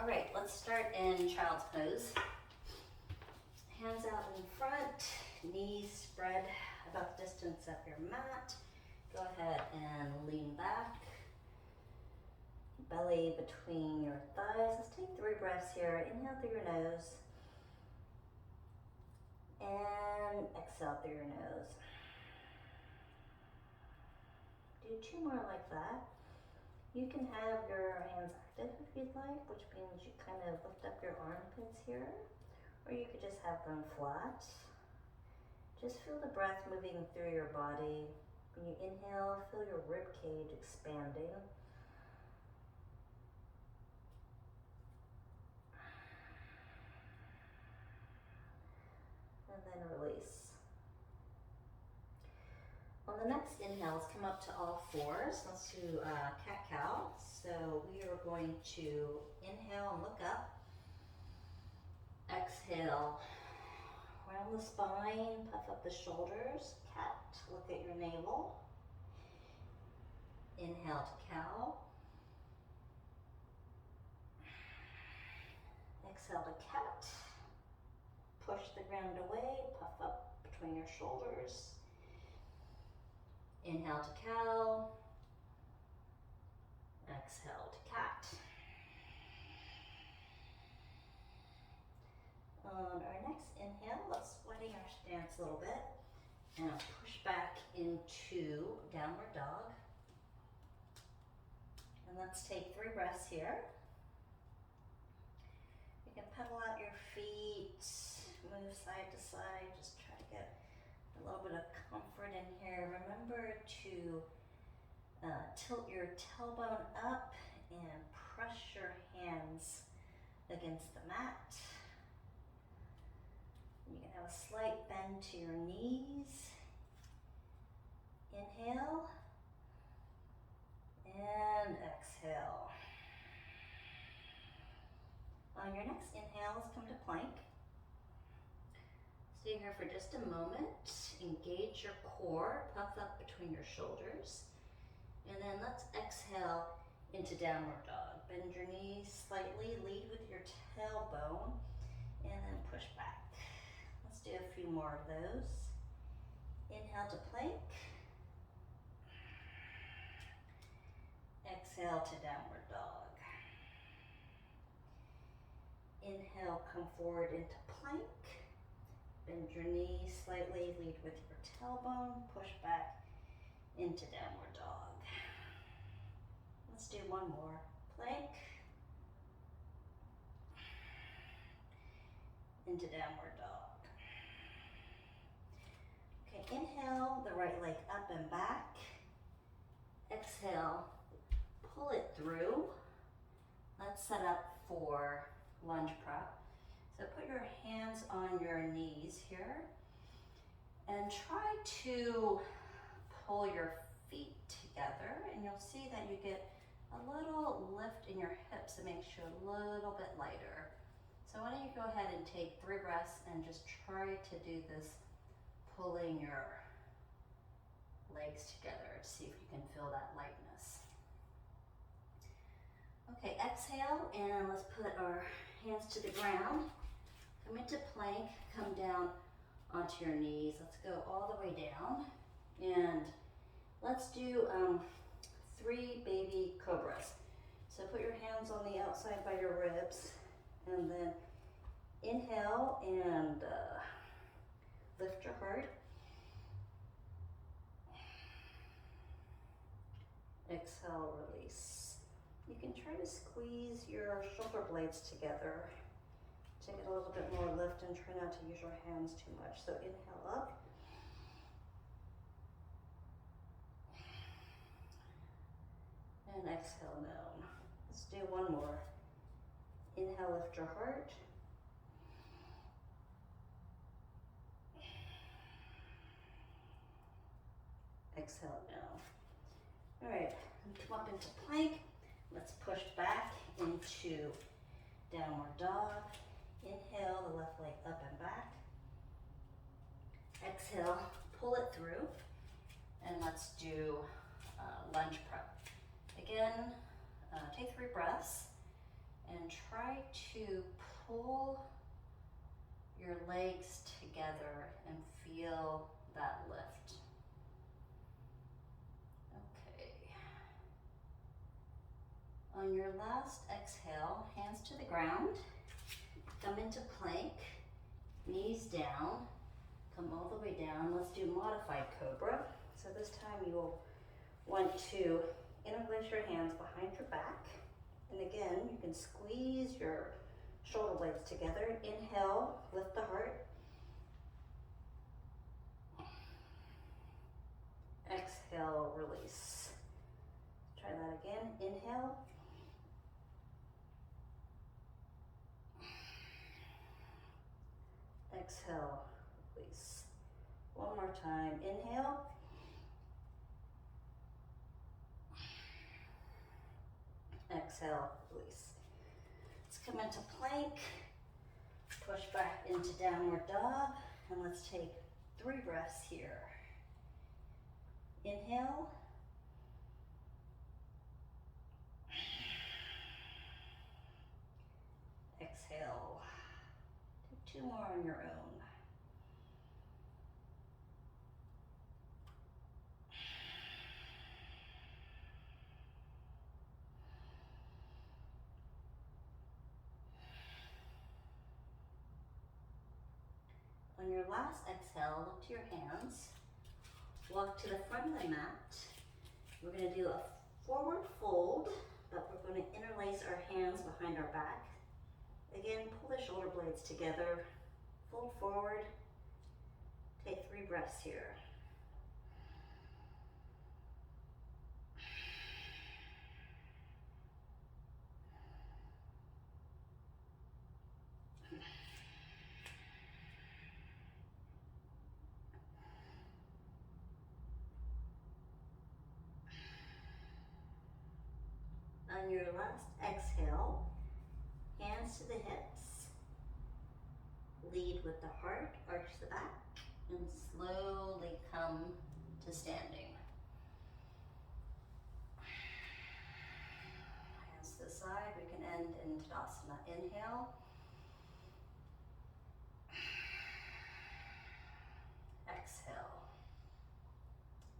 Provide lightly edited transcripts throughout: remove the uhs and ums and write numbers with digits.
All right, let's start in child's pose. Hands out in front, knees spread about the distance of your mat. Go ahead and lean back. Belly between your thighs. Let's take 3 breaths here. Inhale through your nose. And exhale through your nose. Do 2 more like that. You can have your hands active if you'd like, which means you kind of lift up your armpits here, or you could just have them flat. Just feel the breath moving through your body. When you inhale, feel your rib cage expanding. And then release. On the next inhale, let's come up to all fours. Let's do cat-cow. So we are going to inhale and look up. Exhale, round the spine, puff up the shoulders. Cat, look at your navel. Inhale to cow. Exhale to cat. Push the ground away, puff up between your shoulders. Inhale to cow. Exhale to cat. On our next inhale, let's sweating our stance a little bit and push back into downward dog. And let's take 3 breaths here. You can pedal out your feet, move side to side, just try to get a little bit of comfort in here. Remember to tilt your tailbone up and press your hands against the mat. You can have a slight bend to your knees. Inhale and exhale. On your next inhale, let's come to plank. Stay here for just a moment. Engage your core, puff up between your shoulders. And then let's exhale into downward dog. Bend your knees slightly, lead with your tailbone, and then push back. Let's do a few more of those. Inhale to plank. Exhale to downward dog. Inhale, come forward into plank. Bend your knees slightly, lead with your tailbone, push back into downward dog. Let's do one more. Plank. Into downward dog. Okay, inhale, the right leg up and back. Exhale, pull it through. Let's set up for lunge prep. So put your hands on your knees here and try to pull your feet together, and you'll see that you get a little lift in your hips. It makes you a little bit lighter. So why don't you go ahead and take 3 breaths and just try to do this, pulling your legs together to see if you can feel that lightness. Okay, exhale, and let's put our hands to the ground. Come into plank, come down onto your knees. Let's go all the way down. And let's do 3 baby cobras. So put your hands on the outside by your ribs, and then inhale and lift your heart. Exhale, release. You can try to squeeze your shoulder blades together to get a little bit more lift, and try not to use your hands too much. So inhale up. And exhale down. Let's do one more. Inhale, lift your heart. Exhale down. All right, come up into plank. Let's push back into downward dog. Inhale, the left leg up and back. Exhale, pull it through. And let's do lunge prep. Again, take 3 breaths and try to pull your legs together and feel that lift. Okay. On your last exhale, hands to the ground, come into plank, knees down, come all the way down. Let's do modified cobra. So this time you'll want to interlace your hands behind your back. And again, you can squeeze your shoulder blades together. Inhale, lift the heart. Exhale, release. Try that again. Inhale. Exhale, release. One more time. Inhale. Exhale, release. Let's come into plank. Push back into downward dog. And let's take 3 breaths here. Inhale. Exhale. Take 2 more on your own. On your last exhale, look to your hands. Walk to the front of the mat. We're going to do a forward fold, but we're going to interlace our hands behind our back. Again, pull the shoulder blades together, fold forward, take 3 breaths here. On your last exhale, hands to the hips, lead with the heart, arch the back, and slowly come to standing. Hands to the side, we can end in Tadasana. Inhale. Exhale.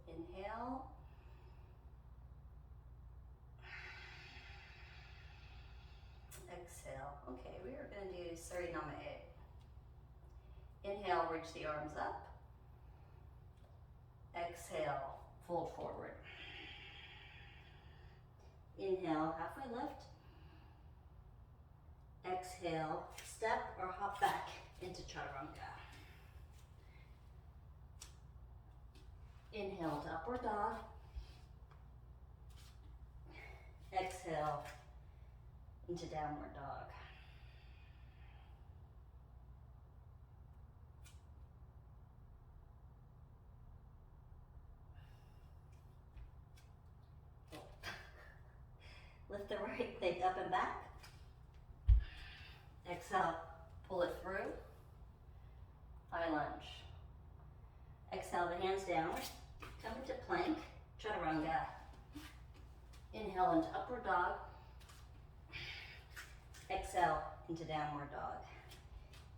Inhale. Exhale. Okay, we are going to do Sarinamae. Inhale, reach the arms up. Exhale, fold forward. Inhale, halfway lift. Exhale, step or hop back into Chaturanga. Inhale to upward dog. Exhale into downward dog. Lift the right leg up and back. Exhale, pull it through. High lunge. Exhale the hands down. Come into plank, Chaturanga. Inhale into upward dog. Exhale into downward dog.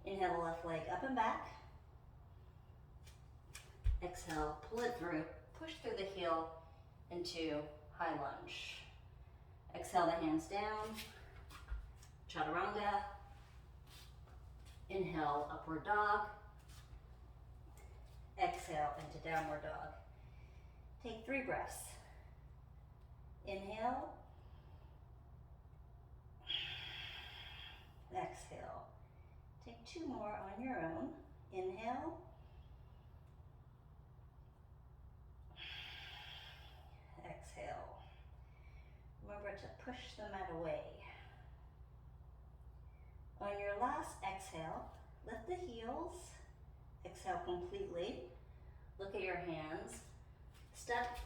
Inhale the left leg up and back. Exhale, pull it through. Push through the heel into high lunge. Exhale the hands down. Chaturanga. Inhale, upward dog. Exhale into downward dog. Take 3 breaths. Inhale. Exhale. Take 2 more on your own. Inhale. Exhale. Remember to push the mat away. On your last exhale, lift the heels. Exhale completely. Look at your hands. Step,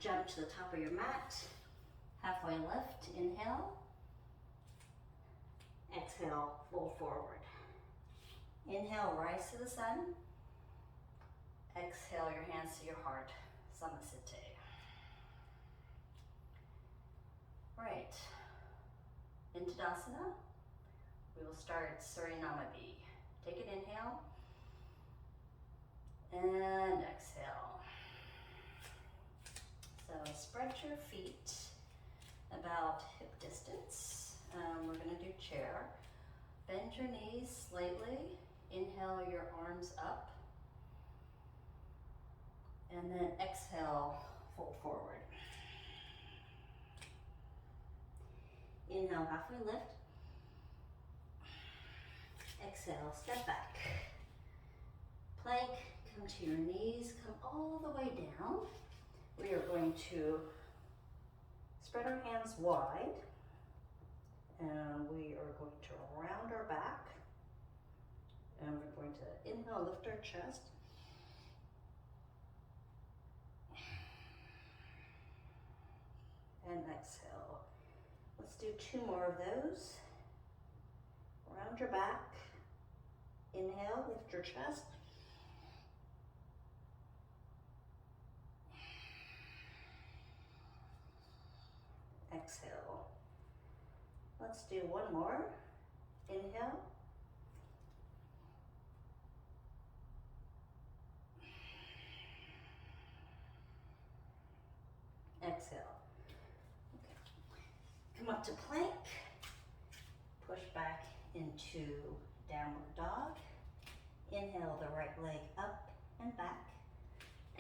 jump to the top of your mat. Halfway lift. Inhale. Exhale, fold forward. Inhale, rise to the sun. Exhale, your hands to your heart. Samasthiti. Right. Into Tadasana. We will start Suriname B. Take an inhale and exhale. So spread your feet about hip distance. We're gonna do chair. Bend your knees slightly. Inhale your arms up. And then exhale, fold forward. Inhale, halfway lift. Exhale, step back. Plank, come to your knees, come all the way down. We are going to spread our hands wide, and we are going to round our back, and we're going to inhale, lift our chest. And exhale. Let's do 2 more of those. Round your back. Inhale, lift your chest. Exhale. Let's do 1 more. Inhale. Exhale. Okay. Come up to plank. Push back into downward dog. Inhale the right leg up and back.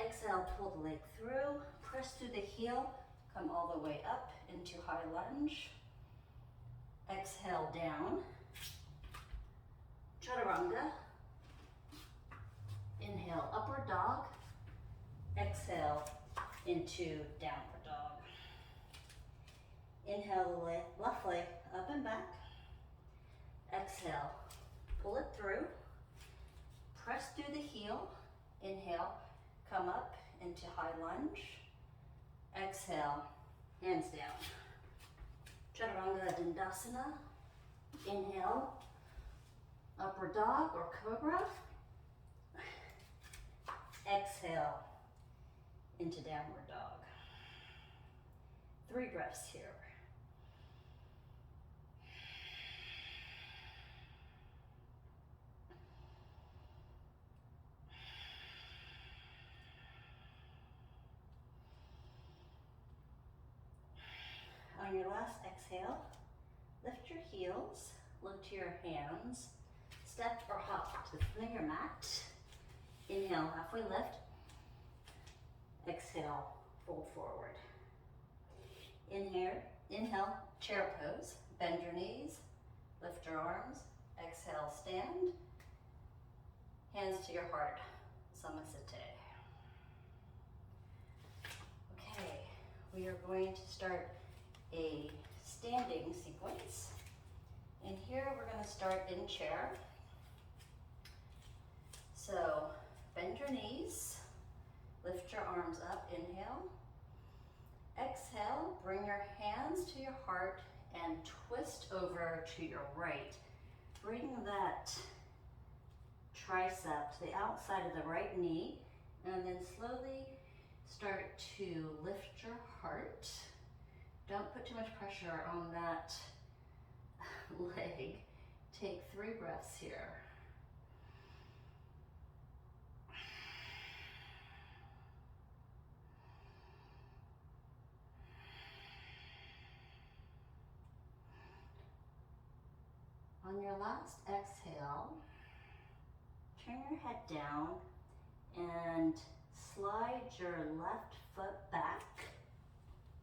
Exhale, pull the leg through. Press through the heel. Come all the way up into high lunge. Exhale down. Chaturanga. Inhale, upward dog. Exhale into downward dog. Inhale the left leg up and back. Exhale, pull it through. Press through the heel. Inhale, come up into high lunge. Exhale, hands down. Chaturanga Dandasana. Inhale, upward dog or cobra. Exhale into downward dog. 3 breaths here. On your last exhale, lift your heels, look to your hands, step or hop to the front of your mat. Inhale, halfway lift. Exhale, fold forward. Inhale, chair pose. Bend your knees, lift your arms. Exhale, stand. Hands to your heart, Samasthiti. Okay, we are going to start a standing sequence. And here we're going to start in chair. So bend your knees, lift your arms up, inhale. Exhale, bring your hands to your heart and twist over to your right. Bring that tricep to the outside of the right knee, and then slowly start to lift your heart. Don't put too much pressure on that leg. Take 3 breaths here. On your last exhale, turn your head down and slide your left foot back.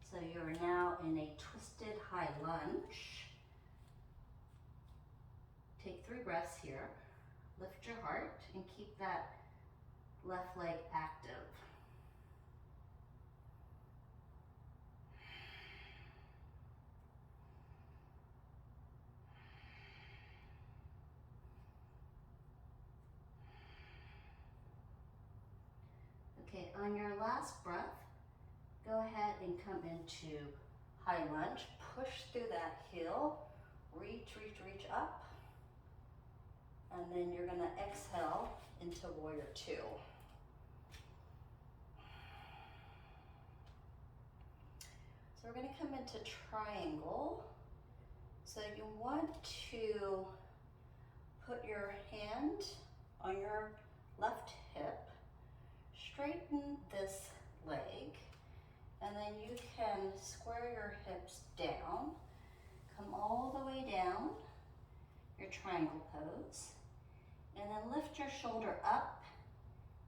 So you're now in a twisted high lunge. Take 3 breaths here. Lift your heart and keep that left leg active. Okay, on your last breath, go ahead and come into high lunge. Push through that heel. Reach, reach, reach up. And then you're gonna exhale into warrior 2. So we're gonna come into triangle. So you want to put your hand on your left hip, straighten this leg, and then you can square your hips down, come all the way down, your triangle pose, and then lift your shoulder up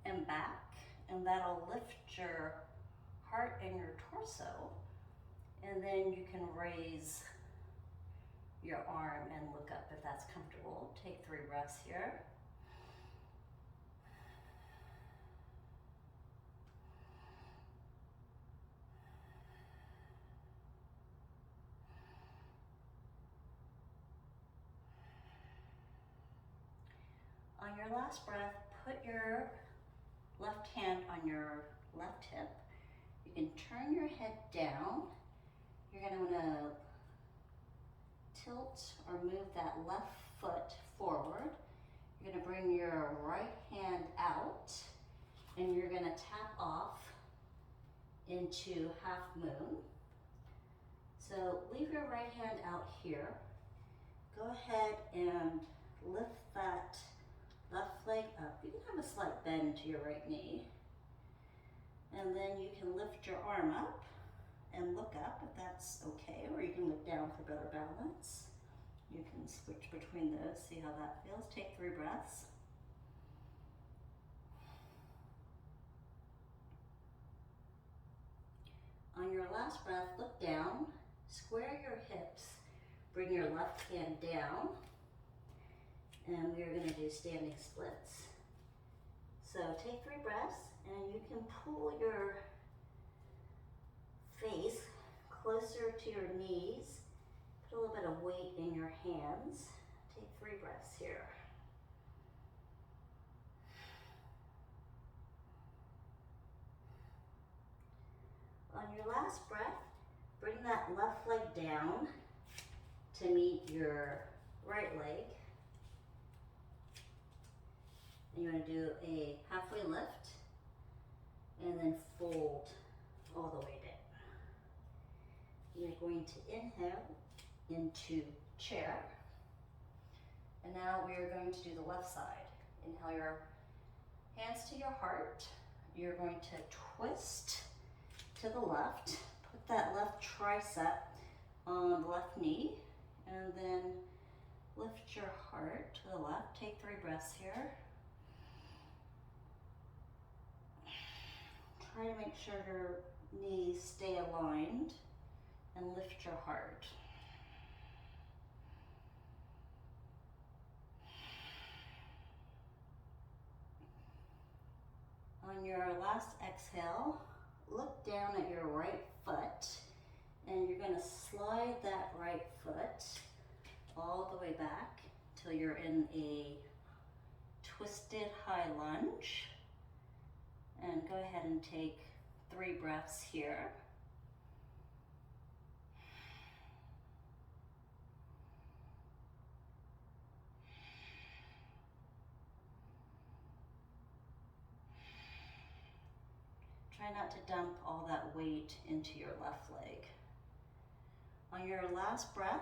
and back, and that'll lift your heart and your torso, and then you can raise your arm and look up if that's comfortable. Take 3 breaths here. On your last breath, put your left hand on your left hip. You can turn your head down. You're gonna wanna tilt or move that left foot forward. You're gonna bring your right hand out and you're gonna tap off into half moon. So leave your right hand out here. Go ahead and lift that left leg up. You can have a slight bend to your right knee. And then you can lift your arm up and look up if that's okay, or you can look down for better balance. You can switch between those, see how that feels. Take 3 breaths. On your last breath, look down, square your hips, bring your left hand down, and we're gonna do standing splits. So take 3 breaths, and you can pull your face closer to your knees. Put a little bit of weight in your hands. Take 3 breaths here. On your last breath, bring that left leg down to meet your right leg. And you're going to do a halfway lift and then fold all the way down. You're going to inhale into chair. And now we are going to do the left side. Inhale your hands to your heart. You're going to twist to the left. Put that left tricep on the left knee and then lift your heart to the left. Take 3 breaths here. Try to make sure your knees stay aligned and lift your heart. On your last exhale, look down at your right foot and you're going to slide that right foot all the way back till you're in a twisted high lunge. And go ahead and take 3 breaths here. Try not to dump all that weight into your left leg. On your last breath,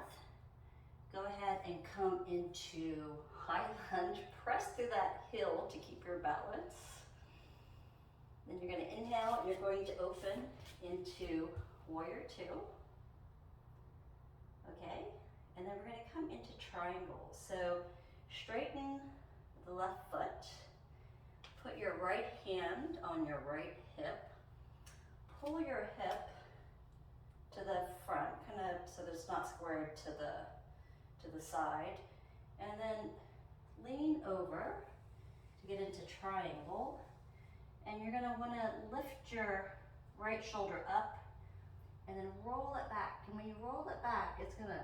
go ahead and come into high lunge. Press through that heel to keep your balance. Then you're going to inhale and you're going to open into warrior 2. Okay? And then we're going to come into triangle. So straighten the left foot. Put your right hand on your right hip. Pull your hip to the front, kind of so that it's not squared to the side. And then lean over to get into triangle. And you're going to want to lift your right shoulder up and then roll it back. And when you roll it back, it's going to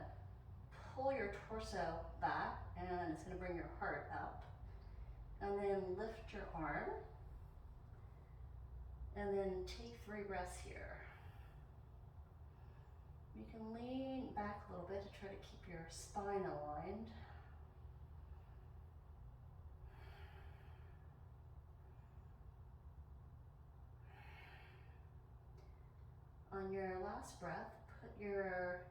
pull your torso back and it's going to bring your heart up. And then lift your arm. And then take 3 breaths here. You can lean back a little bit to try to keep your spine aligned. On your last breath, put your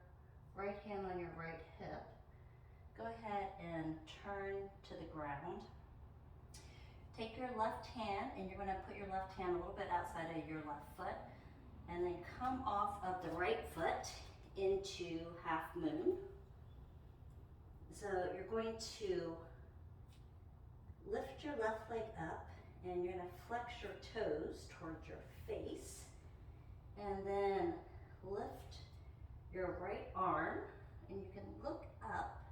right hand on your right hip. go ahead and turn to the ground. Take your left hand and you're gonna put your left hand a little bit outside of your left foot and then come off of the right foot into half moon. So you're going to lift your left leg up and you're gonna flex your toes towards your face and then lift your right arm and you can look up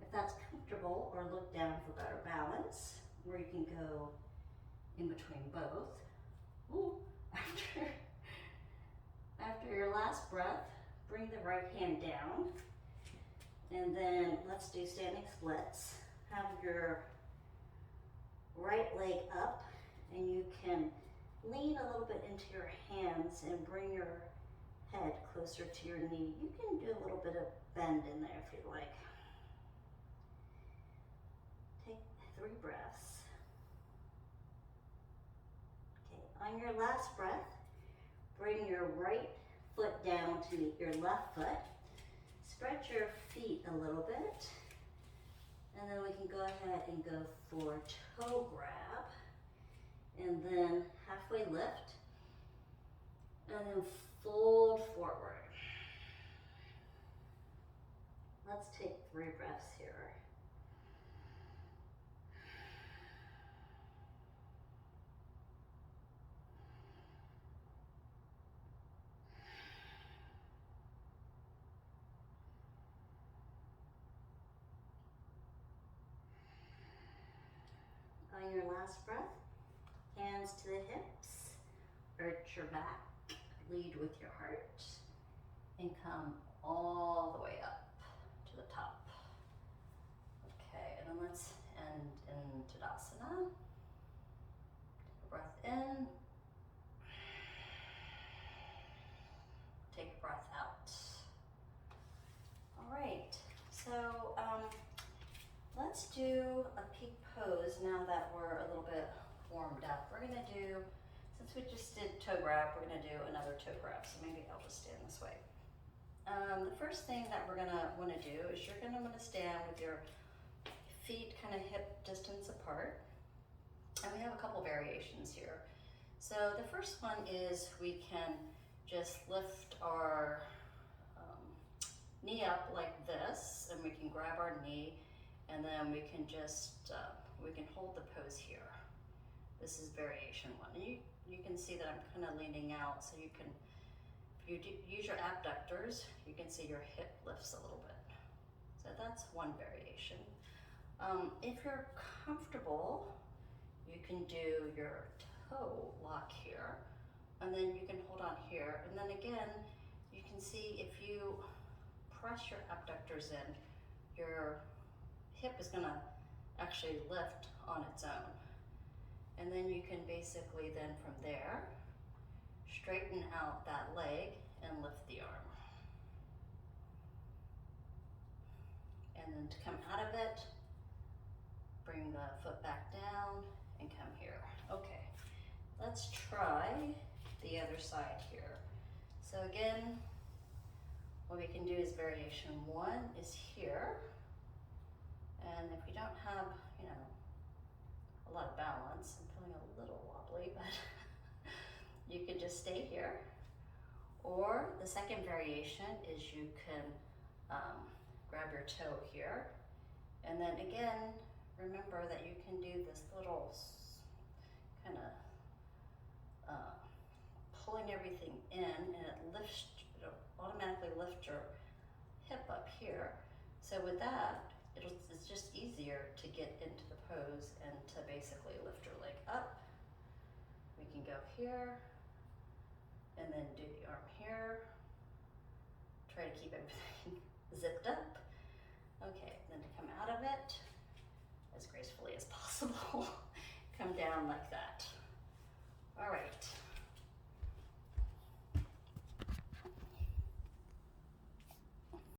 if that's comfortable or look down for better balance, or you can go in between both. Ooh. After your last breath, bring the right hand down and then let's do standing splits. Have your right leg up and you can lean a little bit into your hands and bring your head closer to your knee. You can do a little bit of bend in there if you like. Take 3 breaths. Okay, on your last breath, bring your right foot down to meet your left foot. Spread your feet a little bit. And then we can go ahead and go for toe grab. And then halfway lift. And then fold forward. Let's take 3 breaths here. On your last breath, hands to the hips, arch your back, lead with your heart, and come all the way up to the top. Okay, and then let's end in Tadasana. Take a breath in, take a breath out. All right, so let's do a peak pose now that we're a little bit warmed up. We're gonna do, since we just did toe grab, we're gonna do another toe grab. So maybe I'll just stand this way. The first thing that we're gonna wanna do is you're gonna wanna stand with your feet kind of hip distance apart. And we have a couple variations here. So the first one is we can just lift our knee up like this, and we can grab our knee, and then we can just, we can hold the pose here. This is variation 1. And you can see that I'm kind of leaning out, so you can, if you use your abductors, you can see your hip lifts a little bit. So that's one variation. If you're comfortable, you can do your toe lock here, and then you can hold on here. And then again, you can see if you press your abductors in, your hip is gonna actually lift on its own. And then you can basically then from there, straighten out that leg and lift the arm. And then to come out of it, bring the foot back down and come here. Okay, let's try the other side here. So again, what we can do is variation 1 is here. And if we don't have, you know, a lot of balance, I'm feeling a little wobbly, but you can just stay here. Or the second variation is you can grab your toe here. And then again, remember that you can do this little kind of pulling everything in, and it lifts, it'll automatically lift your hip up here. So with that, it's just easier to get into the pose and to basically lift your leg up. We can go here and then do the arm here. Try to keep everything zipped up.